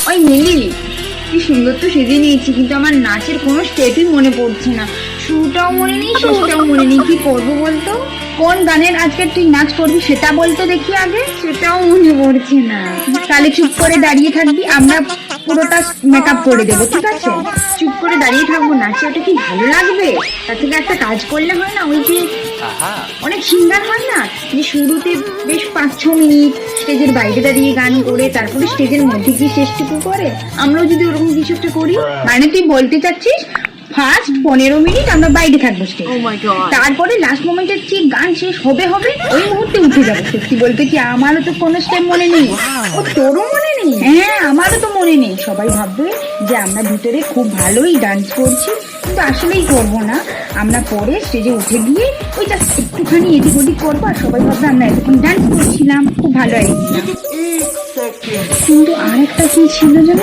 ওই মিলি, কি সুন্দর তো সেজে নিয়েছি, কিন্তু আমার নাচের কোনো স্টেপই মনে পড়ছে না। শুরুটাও মনে নেই, শেষটাও মনে নেই। কি করবো বলতো? কোন গানের আজকে তুই নাচ করবি সেটা বলতে দেখি আগে। সেটাও মনে পড়ছে না। তাহলে চুপ করে দাঁড়িয়ে থাকবি, আমরা পুরোটা মেকআপ করে দেবো, ঠিক আছে? চুপ করে দাঁড়িয়ে থাকবো, নাচে ওটা কি ভালো লাগবে? তার থেকে একটা কাজ করলে হয় না, ওই যে অনেক সিঙ্গার হয় না, যে শুরুতে বেশ 5-6 মিনিট স্টেজের বাইরে দাঁড়িয়ে গান করে তারপরে স্টেজের মধ্যে কি শেষটুকু করে, আমরাও যদি ওরকম কিছু একটা করি। মানে তুই বলতে চাচ্ছিস ফার্স্ট 15 মিনিট আমরা বাইরে থাকবো স্টেজ, তারপরে লাস্ট মোমেন্টে ঠিক গান শেষ হবে ওই মুহূর্তে উঠে যাবো। সত্যি বলতে কি আমারও তো কোনো স্টেপ মনে নেই। ও তোরও মনে নেই? হ্যাঁ, আমারও তো মনে নেই। সবাই ভাববে যে আমরা ভিতরে খুব ভালোই ডান্স করছি, কিন্তু আসলেই করবো না। আমরা পরে স্টেজে উঠে গিয়ে ওই জাস্ট একটুখানি এদিক ওদিক করবো, আর সবাই ভাববে আমরা এতক্ষণ ডান্স করছিলাম, খুব ভালো আইডিয়া। কিন্তু আর একটা কি ছিল যেন,